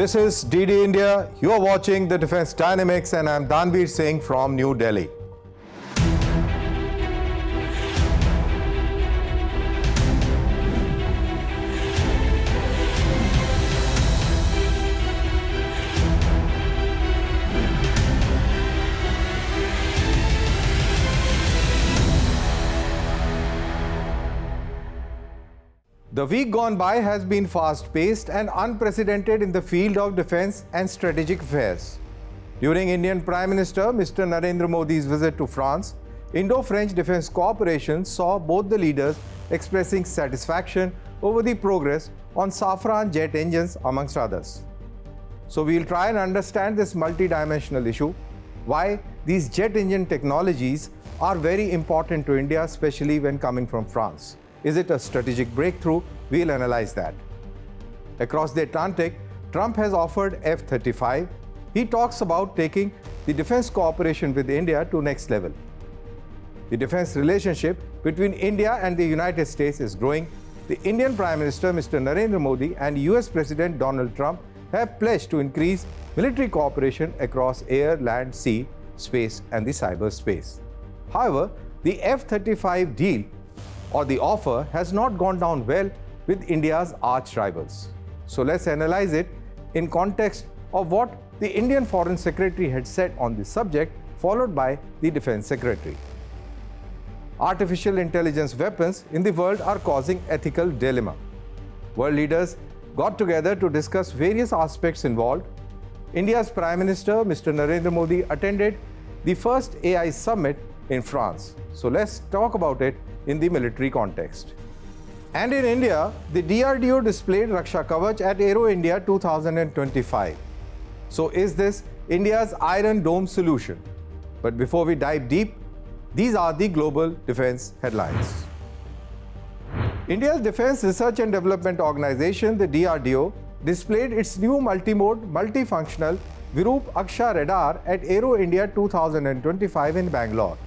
This is DD India. You are watching the Defense Dynamics, and I'm Danveer Singh from New Delhi. The week gone by has been fast-paced and unprecedented in the field of defense and strategic affairs. During Indian Prime Minister Mr. Narendra Modi's visit to France, Indo-French defense cooperation saw both the leaders expressing satisfaction over the progress on Safran jet engines, amongst others. So we'll try and understand this multi-dimensional issue, why these jet engine technologies are very important to India, especially when coming from France. Is it a strategic breakthrough? We'll analyze that. Across the Atlantic, Trump has offered F-35. He talks about taking the defense cooperation with India to next level. The defense relationship between India and the United States is growing. The Indian Prime Minister Mr. Narendra Modi and US President Donald Trump have pledged to increase military cooperation across air, land, sea, space and the cyberspace. However, the F-35 deal or the offer has not gone down well with India's arch rivals. So let's analyze it in context of what the Indian Foreign Secretary had said on this subject, followed by the Defense Secretary. Artificial intelligence weapons in the world are causing ethical dilemma. World leaders got together to discuss various aspects involved. India's Prime Minister Mr. Narendra Modi attended the first AI summit in France. So let's talk about it in the military context. And in India, the DRDO displayed Raksha Kavach at Aero India 2025. So is this India's Iron Dome solution? But before we dive deep, these are the global defense headlines. India's Defense Research and Development Organization, the DRDO, displayed its new multimode, multifunctional Virup Aksha radar at Aero India 2025 in Bangalore.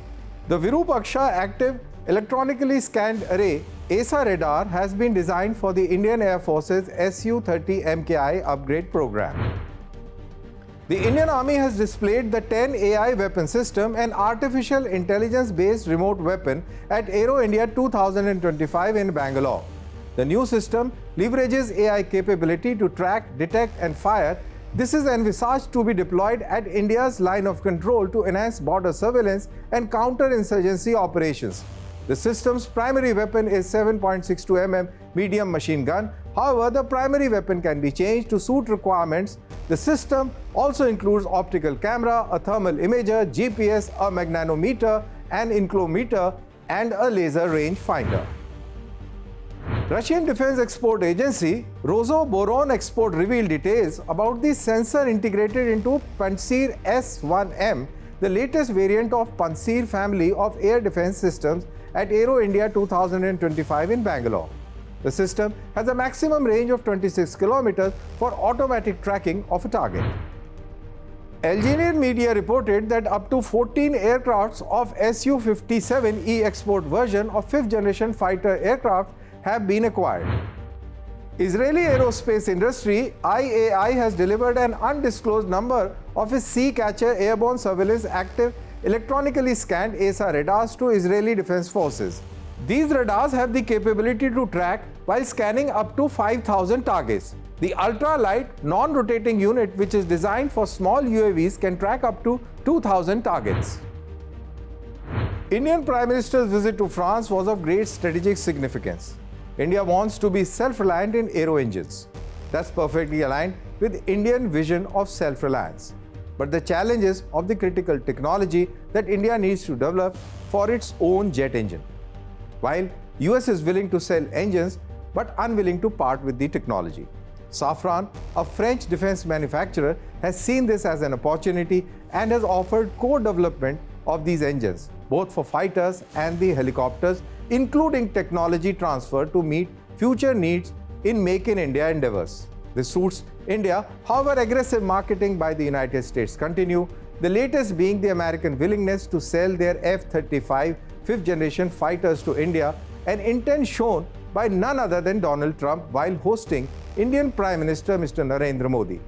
The Virup Aksha active electronically scanned array ASA radar has been designed for the Indian Air Force's Su-30 MKI upgrade program. The Indian Army has displayed the 10 AI weapon system, an artificial intelligence-based remote weapon at Aero India 2025 in Bangalore. The new system leverages AI capability to track, detect and fire. This is envisaged to be deployed at India's line of control to enhance border surveillance and counter-insurgency operations. The system's primary weapon is 7.62 mm medium machine gun. However, the primary weapon can be changed to suit requirements. The system also includes optical camera, a thermal imager, GPS, a magnetometer, an inclometer, and a laser range finder. Russian Defense Export Agency Rosoboronexport revealed details about the sensor integrated into Pantsir S-1M, the latest variant of Pantsir family of air defense systems at Aero India 2025 in Bangalore. The system has a maximum range of 26 kilometers for automatic tracking of a target. Algerian media reported that up to 14 aircrafts of Su-57E export version of 5th generation fighter aircraft have been acquired. Israeli aerospace industry IAI has delivered an undisclosed number of its Sea-Catcher airborne surveillance active electronically scanned ASA radars to Israeli Defense Forces. These radars have the capability to track while scanning up to 5,000 targets. The ultra-light, non-rotating unit, which is designed for small UAVs, can track up to 2,000 targets. Indian Prime Minister's visit to France was of great strategic significance. India wants to be self-reliant in aero engines. That's perfectly aligned with Indian vision of self-reliance. But the challenges of the critical technology that India needs to develop for its own jet engine. While US is willing to sell engines but unwilling to part with the technology. Safran, a French defense manufacturer, has seen this as an opportunity and has offered co-development of these engines, both for fighters and the helicopters, including technology transfer to meet future needs in Make in India endeavors. This suits India. However, aggressive marketing by the United States continue, the latest being the American willingness to sell their F-35 5th generation fighters to India, an intent shown by none other than Donald Trump while hosting Indian Prime Minister Mr. Narendra Modi.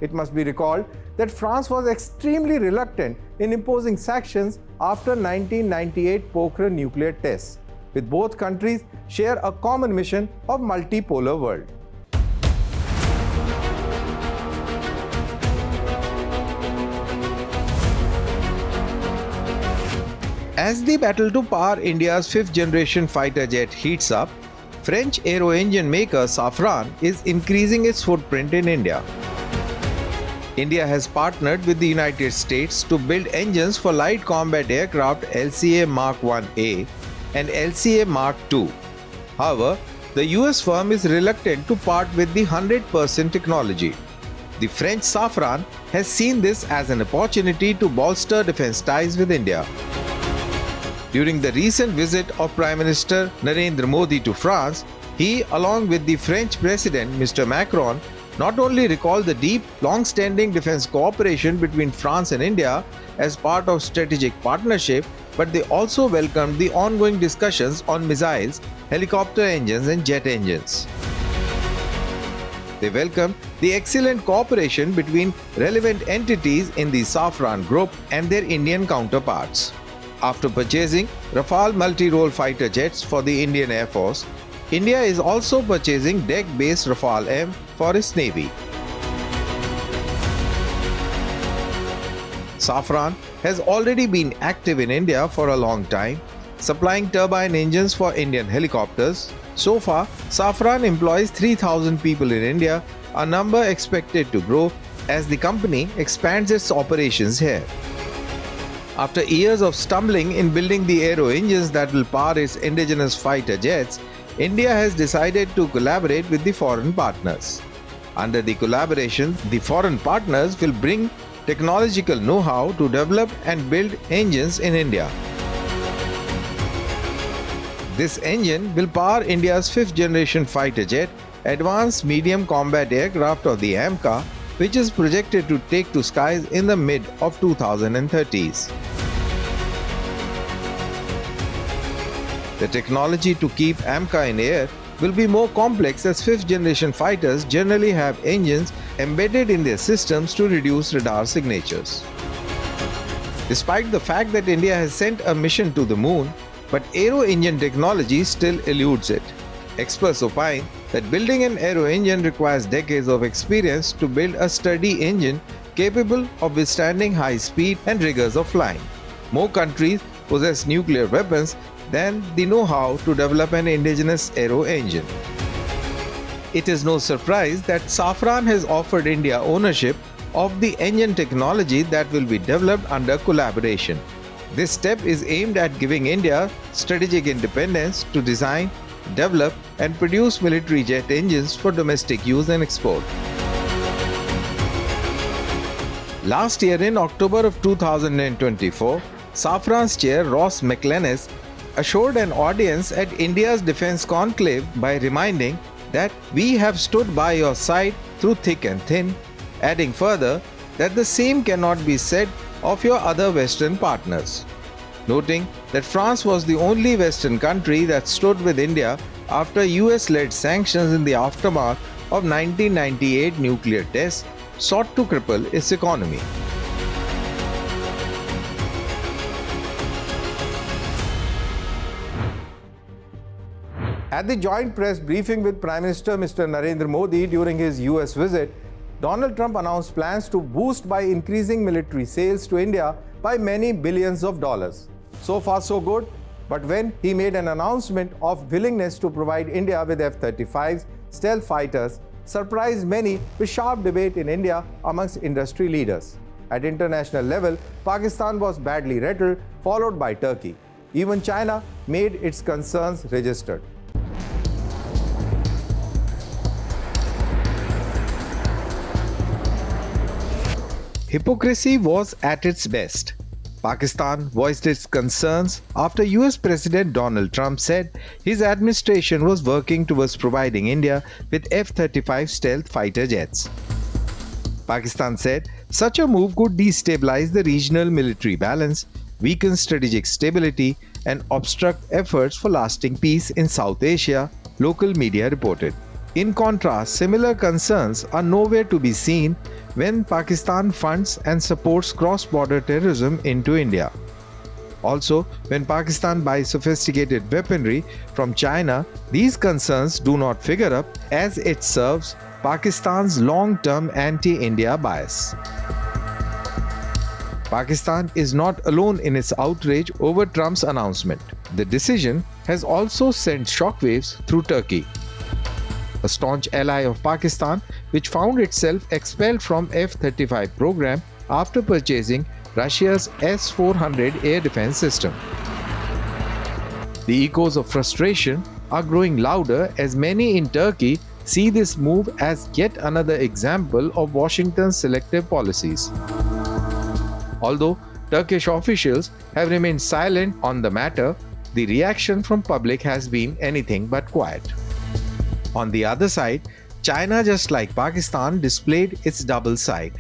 It must be recalled that France was extremely reluctant in imposing sanctions after 1998 Pokhran nuclear tests, with both countries share a common mission of multipolar world. As the battle to power India's fifth-generation fighter jet heats up, French aero engine maker Safran is increasing its footprint in India. India has partnered with the United States to build engines for light combat aircraft LCA Mark 1A and LCA Mark II. However, the US firm is reluctant to part with the 100% technology. The French Safran has seen this as an opportunity to bolster defense ties with India. During the recent visit of Prime Minister Narendra Modi to France, he, along with the French President Mr. Macron, not only recalled the deep, long-standing defense cooperation between France and India as part of strategic partnership, but they also welcomed the ongoing discussions on missiles, helicopter engines and jet engines. They welcomed the excellent cooperation between relevant entities in the Safran Group and their Indian counterparts. After purchasing Rafale multi-role fighter jets for the Indian Air Force, India is also purchasing deck-based Rafale M for its Navy. Safran has already been active in India for a long time, supplying turbine engines for Indian helicopters. So far, Safran employs 3,000 people in India, a number expected to grow as the company expands its operations here. After years of stumbling in building the aero engines that will power its indigenous fighter jets, India has decided to collaborate with the foreign partners. Under the collaboration, the foreign partners will bring technological know-how to develop and build engines in India. This engine will power India's fifth-generation fighter jet, Advanced Medium Combat Aircraft or the AMCA, which is projected to take to skies in the mid of 2030s. The technology to keep AMCA in air will be more complex as fifth-generation fighters generally have engines embedded in their systems to reduce radar signatures. Despite the fact that India has sent a mission to the moon, but aero engine technology still eludes it. Experts opine that building an aero engine requires decades of experience to build a sturdy engine capable of withstanding high speed and rigors of flying. More countries possess nuclear weapons than the know-how to develop an indigenous aero engine. It is no surprise that Safran has offered India ownership of the engine technology that will be developed under collaboration. This step is aimed at giving India strategic independence to design, develop and produce military jet engines for domestic use and export. Last year in October of 2024, Safran's chair Ross McLennan assured an audience at India's defense conclave by reminding that we have stood by your side through thick and thin, adding further that the same cannot be said of your other Western partners. Noting that France was the only Western country that stood with India after US-led sanctions in the aftermath of 1998 nuclear tests sought to cripple its economy. At the joint press briefing with Prime Minister Mr. Narendra Modi during his US visit, Donald Trump announced plans to boost by increasing military sales to India by many billions of dollars. So far so good, but when he made an announcement of willingness to provide India with F-35s, stealth fighters, surprised many with sharp debate in India amongst industry leaders. At international level, Pakistan was badly rattled, followed by Turkey. Even China made its concerns registered. Hypocrisy was at its best. Pakistan voiced its concerns after US President Donald Trump said his administration was working towards providing India with F-35 stealth fighter jets. Pakistan said such a move could destabilize the regional military balance, weaken strategic stability, and obstruct efforts for lasting peace in South Asia, local media reported. In contrast, similar concerns are nowhere to be seen when Pakistan funds and supports cross-border terrorism into India. Also, when Pakistan buys sophisticated weaponry from China, these concerns do not figure up as it serves Pakistan's long-term anti-India bias. Pakistan is not alone in its outrage over Trump's announcement. The decision has also sent shockwaves through Turkey, a staunch ally of Pakistan, which found itself expelled from F-35 program after purchasing Russia's S-400 air defense system. The echoes of frustration are growing louder as many in Turkey see this move as yet another example of Washington's selective policies. Although Turkish officials have remained silent on the matter, the reaction from public has been anything but quiet. On the other side, China, just like Pakistan, displayed its double side.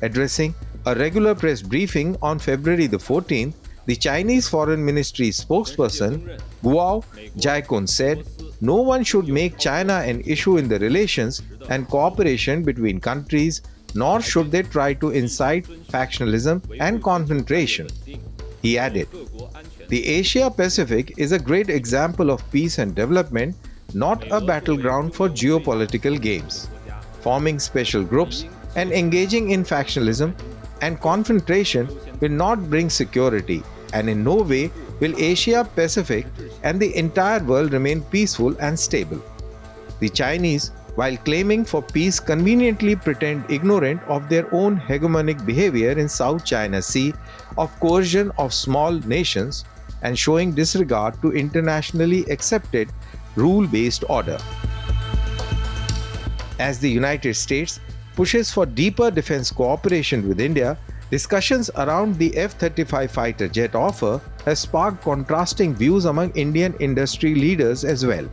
Addressing a regular press briefing on February the 14th, the Chinese Foreign Ministry spokesperson Guo Jiakun said, "No one should make China an issue in the relations and cooperation between countries, nor should they try to incite factionalism and confrontation." He added, "The Asia-Pacific is a great example of peace and development, not a battleground for geopolitical games. Forming special groups and engaging in factionalism and confrontation will not bring security, and in no way will Asia-Pacific and the entire world remain peaceful and stable." The Chinese, while claiming for peace, conveniently pretend ignorant of their own hegemonic behavior in South China Sea of coercion of small nations and showing disregard to internationally accepted rule-based order. As the United States pushes for deeper defense cooperation with India, discussions around the F-35 fighter jet offer have sparked contrasting views among Indian industry leaders as well.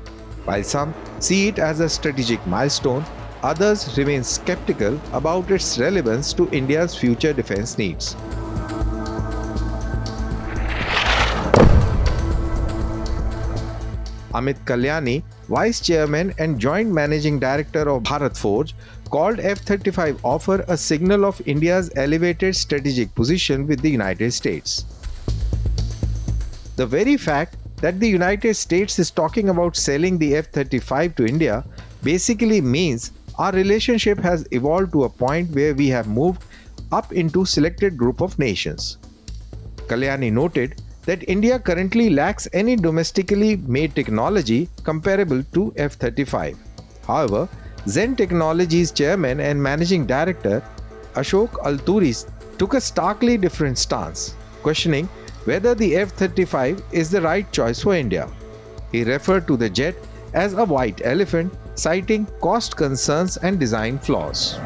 While some see it as a strategic milestone, others remain skeptical about its relevance to India's future defense needs. Amit Kalyani, Vice Chairman and Joint Managing Director of Bharat Forge, called F-35 offer a signal of India's elevated strategic position with the United States. The very fact that the United States is talking about selling the F-35 to India basically means our relationship has evolved to a point where we have moved up into selected group of nations. Kalyani noted that India currently lacks any domestically made technology comparable to F-35. However, Zen Technologies Chairman and Managing Director Ashok Alturi took a starkly different stance, questioning whether the F-35 is the right choice for India. He referred to the jet as a white elephant, citing cost concerns and design flaws.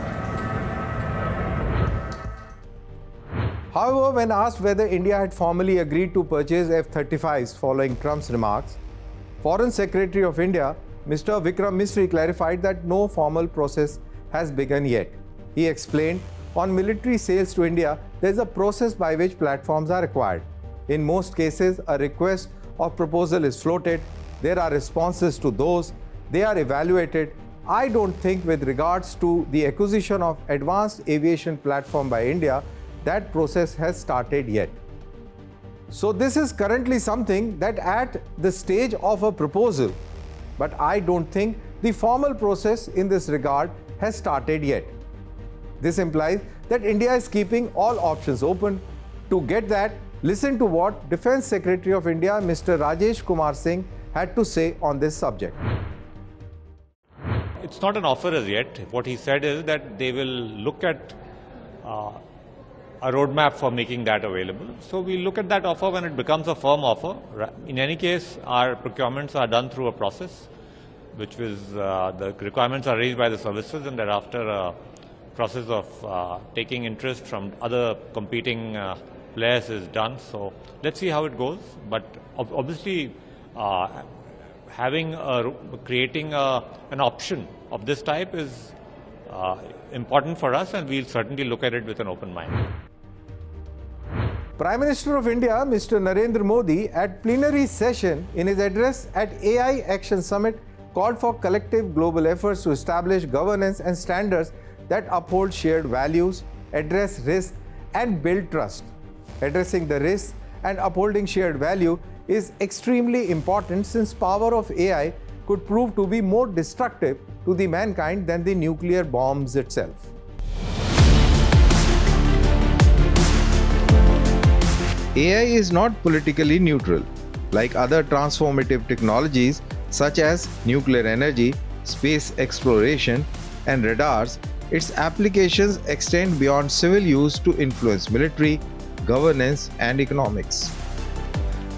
However, when asked whether India had formally agreed to purchase F-35s following Trump's remarks, Foreign Secretary of India, Mr. Vikram Misri, clarified that no formal process has begun yet. He explained, on military sales to India, there is a process by which platforms are acquired. In most cases, a request of proposal is floated, there are responses to those, they are evaluated. I don't think with regards to the acquisition of advanced aviation platform by India, that process has started yet. So this is currently something that at the stage of a proposal, but I don't think the formal process in this regard has started yet. This implies that India is keeping all options open. To get that, listen to what Defense Secretary of India, Mr. Rajesh Kumar Singh, had to say on this subject. It's not an offer as yet. What he said is that they will look at a roadmap for making that available. So we look at that offer when it becomes a firm offer. In any case, our procurements are done through a process, which is the requirements are raised by the services, and thereafter a process of taking interest from other competing players is done. So let's see how it goes. But obviously, creating an option of this type is important for us, and we'll certainly look at it with an open mind. Prime Minister of India, Mr. Narendra Modi, at plenary session in his address at AI Action Summit, called for collective global efforts to establish governance and standards that uphold shared values, address risk, and build trust. Addressing the risks and upholding shared value is extremely important since power of AI could prove to be more destructive to the mankind than the nuclear bombs itself. AI is not politically neutral. Like other transformative technologies such as nuclear energy, space exploration, and radars, its applications extend beyond civil use to influence military, governance, and economics.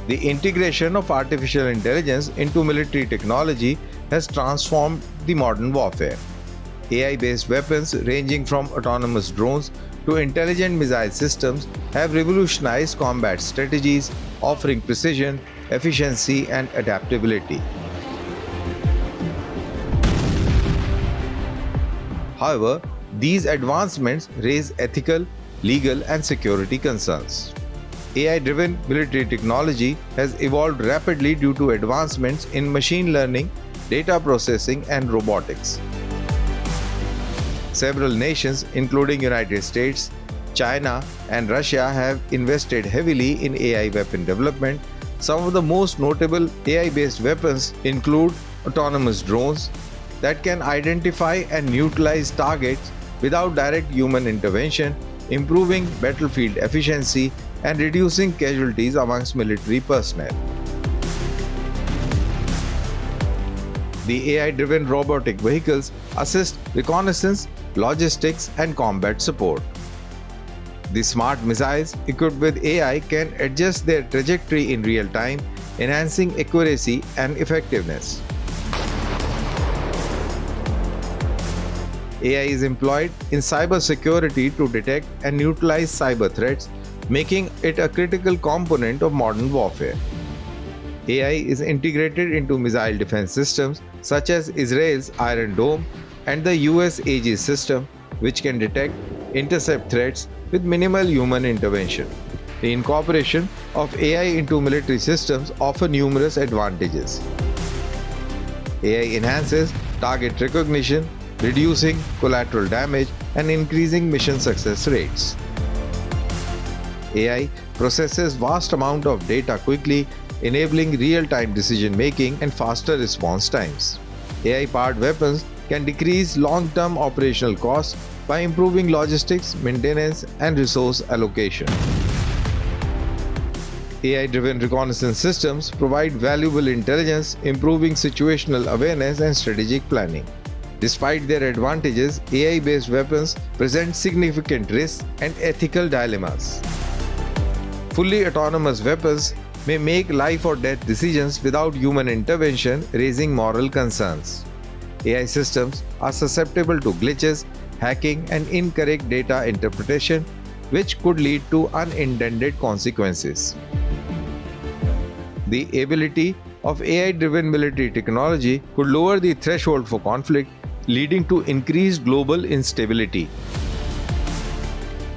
The integration of artificial intelligence into military technology has transformed the modern warfare. AI-based weapons ranging from autonomous drones to intelligent missile systems have revolutionized combat strategies, offering precision, efficiency, and adaptability. However, these advancements raise ethical, legal, and security concerns. AI-driven military technology has evolved rapidly due to advancements in machine learning, data processing, and robotics. Several nations, including United States, China, and Russia, have invested heavily in AI weapon development. Some of the most notable AI-based weapons include autonomous drones that can identify and neutralize targets without direct human intervention, improving battlefield efficiency and reducing casualties amongst military personnel. The AI-driven robotic vehicles assist reconnaissance, logistics, and combat support. The smart missiles equipped with AI can adjust their trajectory in real time, enhancing accuracy and effectiveness. AI is employed in cybersecurity to detect and neutralize cyber threats, making it a critical component of modern warfare. AI is integrated into missile defense systems such as Israel's Iron Dome and the US Aegis system, which can detect, intercept threats with minimal human intervention. The incorporation of AI into military systems offers numerous advantages. AI enhances target recognition, reducing collateral damage and increasing mission success rates. AI processes vast amount of data quickly, enabling real-time decision-making and faster response times. AI-powered weapons can decrease long-term operational costs by improving logistics, maintenance, and resource allocation. AI-driven reconnaissance systems provide valuable intelligence, improving situational awareness and strategic planning. Despite their advantages, AI-based weapons present significant risks and ethical dilemmas. Fully autonomous weapons may make life or death decisions without human intervention, raising moral concerns. AI systems are susceptible to glitches, hacking, and incorrect data interpretation, which could lead to unintended consequences. The ability of AI-driven military technology could lower the threshold for conflict, leading to increased global instability.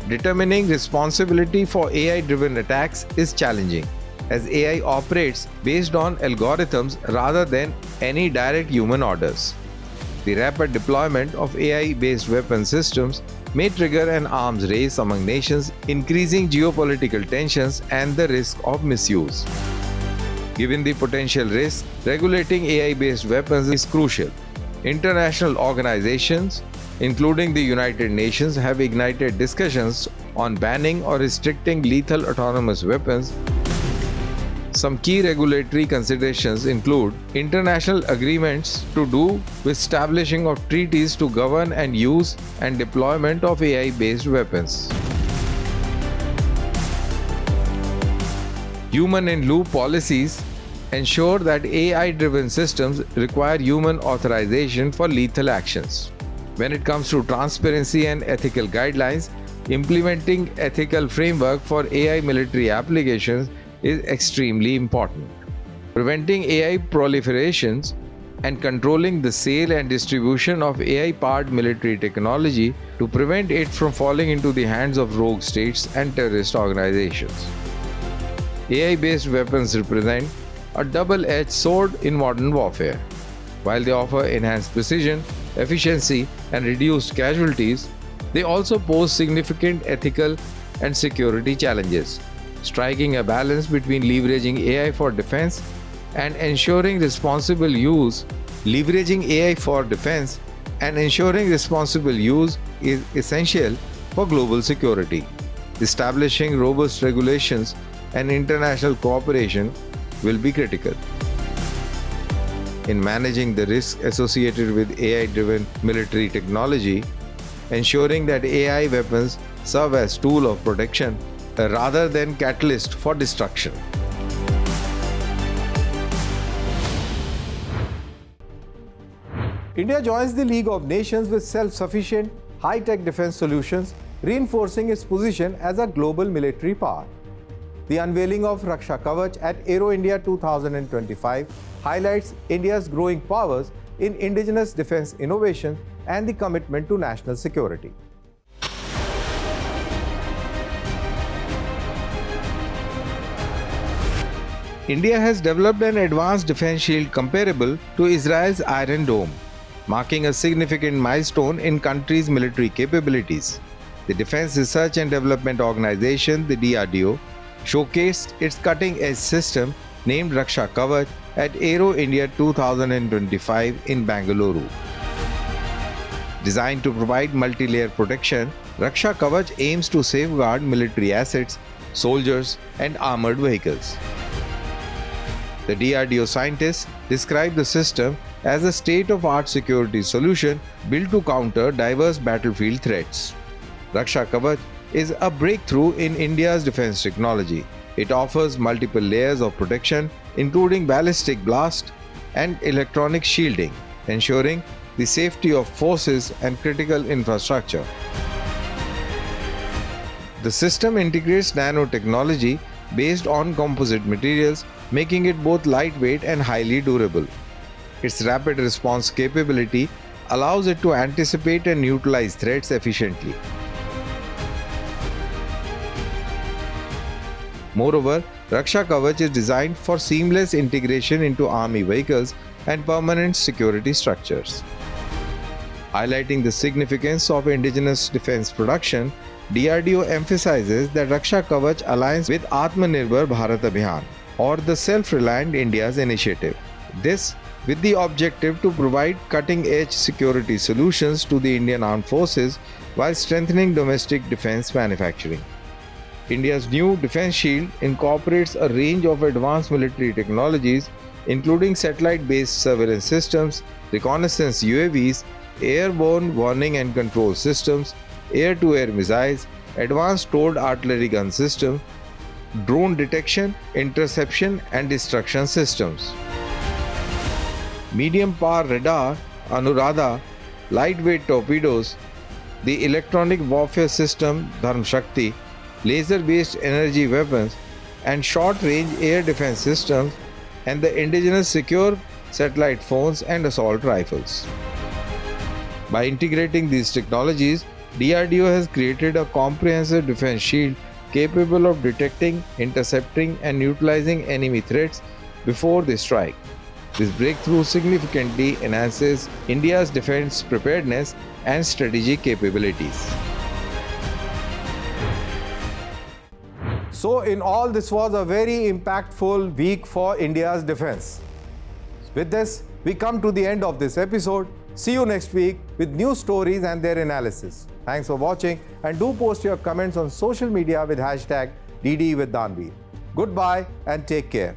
Determining responsibility for AI-driven attacks is challenging, as AI operates based on algorithms rather than any direct human orders. The rapid deployment of AI-based weapon systems may trigger an arms race among nations, increasing geopolitical tensions and the risk of misuse. Given the potential risk, regulating AI-based weapons is crucial. International organizations, including the United Nations, have ignited discussions on banning or restricting lethal autonomous weapons. Some key regulatory considerations include international agreements to do with establishing of treaties to govern and use and deployment of AI-based weapons. Human-in-loop policies ensure that AI-driven systems require human authorization for lethal actions. When it comes to transparency and ethical guidelines, implementing ethical framework for AI military applications is extremely important. Preventing AI proliferations and controlling the sale and distribution of AI-powered military technology to prevent it from falling into the hands of rogue states and terrorist organizations. AI-based weapons represent a double-edged sword in modern warfare. While they offer enhanced precision, efficiency, and reduced casualties, they also pose significant ethical and security challenges. Striking a balance between leveraging AI for defense and ensuring responsible use is essential for global security. Establishing robust regulations and international cooperation will be critical. In managing the risks associated with AI-driven military technology, ensuring that AI weapons serve as tool of protection rather than catalyst for destruction. India joins the League of Nations with self-sufficient, high-tech defense solutions, reinforcing its position as a global military power. The unveiling of Raksha Kavach at Aero India 2025 highlights India's growing powers in indigenous defense innovation and the commitment to national security. India has developed an advanced defense shield comparable to Israel's Iron Dome, marking a significant milestone in country's military capabilities. The Defense Research and Development Organization, the DRDO, showcased its cutting-edge system named Raksha Kavach at Aero India 2025 in Bengaluru. Designed to provide multi-layer protection, Raksha Kavach aims to safeguard military assets, soldiers, and armored vehicles. The DRDO scientists describe the system as a state-of-the-art security solution built to counter diverse battlefield threats. Raksha Kavach is a breakthrough in India's defense technology. It offers multiple layers of protection, including ballistic blast and electronic shielding, ensuring the safety of forces and critical infrastructure. The system integrates nanotechnology based on composite materials, making it both lightweight and highly durable. Its rapid response capability allows it to anticipate and neutralize threats efficiently. Moreover, Raksha Kavach is designed for seamless integration into army vehicles and permanent security structures. Highlighting the significance of indigenous defense production, DRDO emphasizes that Raksha Kavach aligns with Atmanirbhar Bharat Abhiyan, or the Self-Reliant India's initiative. This with the objective to provide cutting-edge security solutions to the Indian Armed Forces while strengthening domestic defense manufacturing. India's new defense shield incorporates a range of advanced military technologies, including satellite-based surveillance systems, reconnaissance UAVs, airborne warning and control systems, air-to-air missiles, advanced towed artillery gun systems, drone detection, interception, and destruction systems. Medium-power radar, Anuradha, lightweight torpedoes, the electronic warfare system Dharm Shakti, laser-based energy weapons, and short-range air defense systems, and the indigenous secure satellite phones and assault rifles. By integrating these technologies, DRDO has created a comprehensive defense shield capable of detecting, intercepting, and neutralizing enemy threats before they strike. This breakthrough significantly enhances India's defense preparedness and strategic capabilities. So, in all, this was a very impactful week for India's defense. With this, we come to the end of this episode. See you next week with new stories and their analysis. Thanks for watching, and do post your comments on social media with #DD with Danveer. Goodbye and take care.